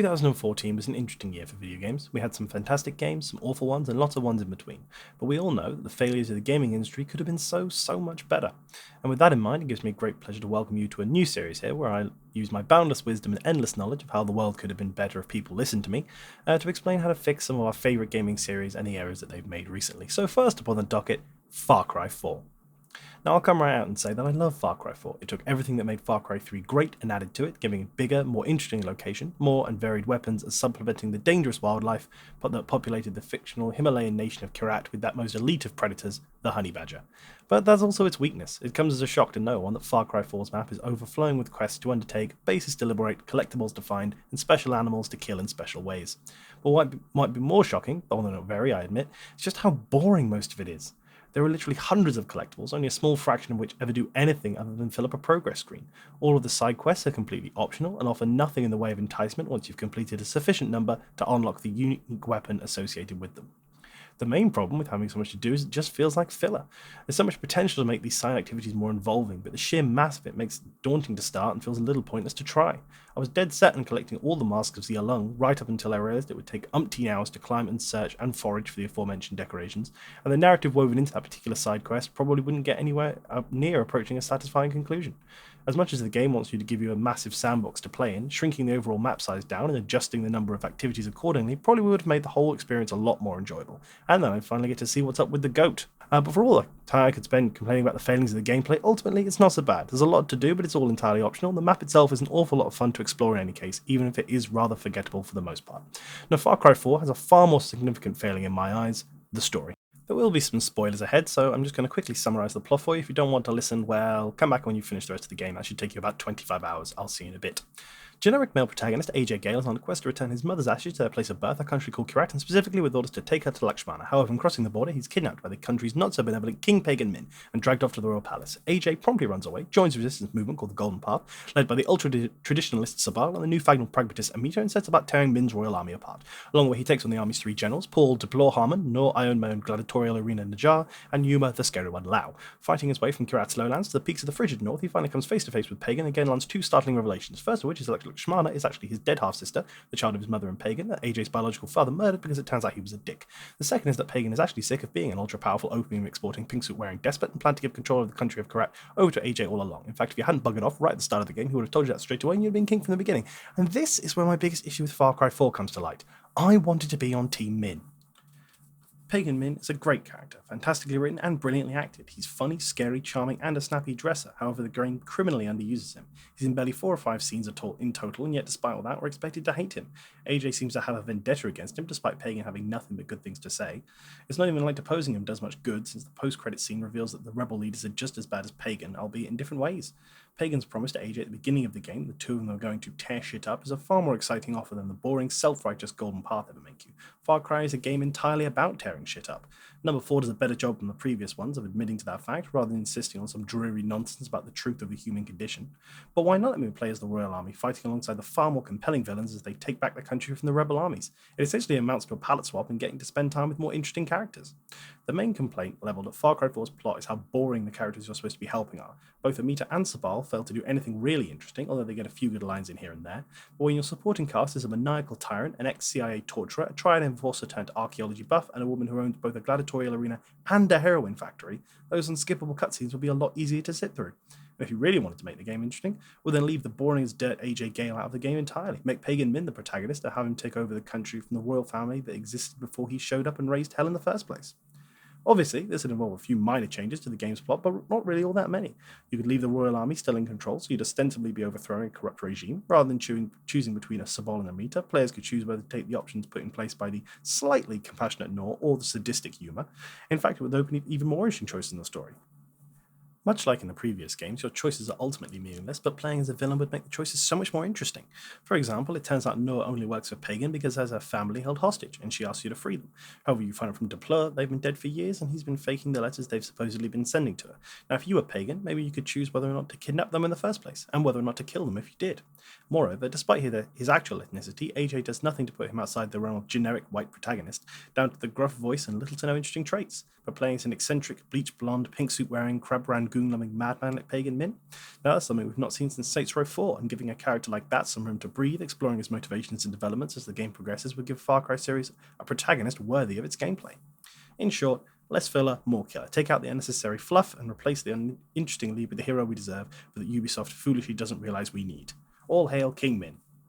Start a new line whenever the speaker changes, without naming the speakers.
2014 was an interesting year for video games. We had some fantastic games, some awful ones, and lots of ones in between. But we all know that the failures of the gaming industry could have been so much better. And with that in mind, it gives me great pleasure to welcome you to a new series here where I use my boundless wisdom and endless knowledge of how the world could have been better if people listened to me to explain how to fix some of our favourite gaming series and the errors that they've made recently. So, first up on the docket, Far Cry 4. Now, I'll come right out and say that I love Far Cry 4. It took everything that made Far Cry 3 great and added to it, giving it bigger, more interesting location, more and varied weapons, and supplementing the dangerous wildlife that populated the fictional Himalayan nation of Kirat with that most elite of predators, the honey badger. But that's also its weakness. It comes as a shock to no one that Far Cry 4's map is overflowing with quests to undertake, bases to liberate, collectibles to find, and special animals to kill in special ways. But what might be more shocking, although not very, I admit, is just how boring most of it is. There are literally hundreds of collectibles, only a small fraction of which ever do anything other than fill up a progress screen. All of the side quests are completely optional and offer nothing in the way of enticement once you've completed a sufficient number to unlock the unique weapon associated with them. The main problem with having so much to do is it just feels like filler. There's so much potential to make these side activities more involving, but the sheer mass of it makes it daunting to start and feels a little pointless to try. I was dead set on collecting all the masks of the Alung right up until I realised it would take umpteen hours to climb and search and forage for the aforementioned decorations, and the narrative woven into that particular side quest probably wouldn't get anywhere near approaching a satisfying conclusion. As much as the game wants you to give you a massive sandbox to play in, shrinking the overall map size down and adjusting the number of activities accordingly probably would have made the whole experience a lot more enjoyable, and then I'd finally get to see what's up with the goat. But for all the time I could spend complaining about the failings of the gameplay, ultimately it's not so bad. There's a lot to do, but it's all entirely optional. The map itself is an awful lot of fun to explore in any case, even if it is rather forgettable for the most part. Now, Far Cry 4 has a far more significant failing in my eyes: the story. There will be some spoilers ahead, so I'm just going to quickly summarise the plot for you. If you don't want to listen, well, come back when you finish the rest of the game. That should take you about 25 hours. I'll see you in a bit. Generic male protagonist AJ Gale is on a quest to return his mother's ashes to their place of birth, a country called Kirat, and specifically with orders to take her to Lakshmana. However, in crossing the border, he's kidnapped by the country's not-so-benevolent King Pagan Min and dragged off to the royal palace. AJ promptly runs away, joins a resistance movement called the Golden Path, led by the ultra-traditionalist Sabal and the newfangled pragmatist Amita, and sets about tearing Min's royal army apart. Along the way, he takes on the army's three generals, Paul Deplore Harmon, Nor Ion My Own Gladiatorial Arena Najar, and Yuma the Scary One Lao. Fighting his way from Kirat's lowlands to the peaks of the frigid north, he finally comes face-to-face with Pagan and again lands two startling revelations. First of which is that Lakshmana is actually his dead half-sister, the child of his mother and Pagan, that AJ's biological father murdered because it turns out he was a dick. The second is that Pagan is actually sick of being an ultra-powerful, opium-exporting, pink-suit-wearing despot and planned to give control of the country of Karat over to AJ all along. In fact, if you hadn't buggered off right at the start of the game, he would have told you that straight away and you'd have been king from the beginning. And this is where my biggest issue with Far Cry 4 comes to light. I wanted to be on Team Min. Pagan Min is a great character, fantastically written and brilliantly acted. He's funny, scary, charming, and a snappy dresser. However, the game criminally underuses him. He's in barely 4 or 5 scenes in total, and yet despite all that, we're expected to hate him. AJ seems to have a vendetta against him, despite Pagan having nothing but good things to say. It's not even like deposing him does much good, since the post-credit scene reveals that the rebel leaders are just as bad as Pagan, albeit in different ways. Pagan's promise to AJ at the beginning of the game, the two of them are going to tear shit up, is a far more exciting offer than the boring, self-righteous Golden Path ever make you. Far Cry is a game entirely about tearing shit up. Number 4 does a better job than the previous ones of admitting to that fact, rather than insisting on some dreary nonsense about the truth of the human condition. But why not let me play as the Royal Army, fighting alongside the far more compelling villains as they take back the country from the rebel armies? It essentially amounts to a palette swap and getting to spend time with more interesting characters. The main complaint leveled at Far Cry 4's plot is how boring the characters you're supposed to be helping are. Both Amita and Sabal fail to do anything really interesting, although they get a few good lines in here and there. But when your supporting cast is a maniacal tyrant, an ex-CIA torturer, a triad enforcer turned archaeology buff, and a woman who owns both a gladiatorial arena and a heroin factory, those unskippable cutscenes will be a lot easier to sit through. If you really wanted to make the game interesting, well then leave the boring as dirt AJ Gale out of the game entirely. Make Pagan Min the protagonist and have him take over the country from the royal family that existed before he showed up and raised hell in the first place. Obviously, this would involve a few minor changes to the game's plot, but not really all that many. You could leave the royal army still in control, so you'd ostensibly be overthrowing a corrupt regime. Rather than choosing between a Sabal and a Mita, players could choose whether to take the options put in place by the slightly compassionate Nor or the sadistic Yuma. In fact, it would open even more interesting choices in the story. Much like in the previous games, your choices are ultimately meaningless, but playing as a villain would make the choices so much more interesting. For example, it turns out Noah only works for Pagan because has her family held hostage, and she asks you to free them. However, you find out from Deplore they've been dead for years, and he's been faking the letters they've supposedly been sending to her. Now, if you were Pagan, maybe you could choose whether or not to kidnap them in the first place, and whether or not to kill them if you did. Moreover, despite his actual ethnicity, AJ does nothing to put him outside the realm of generic white protagonist, down to the gruff voice and little to no interesting traits. But playing as an eccentric, bleach blonde, pink suit wearing, crab brand goon-loving madman like Pagan Min? Now that's something we've not seen since Saints Row 4, and giving a character like that some room to breathe, exploring his motivations and developments as the game progresses, would give Far Cry series a protagonist worthy of its gameplay. In short, less filler, more killer. Take out the unnecessary fluff and replace the uninteresting lead with the hero we deserve, but that Ubisoft foolishly doesn't realize we need. All hail King Min.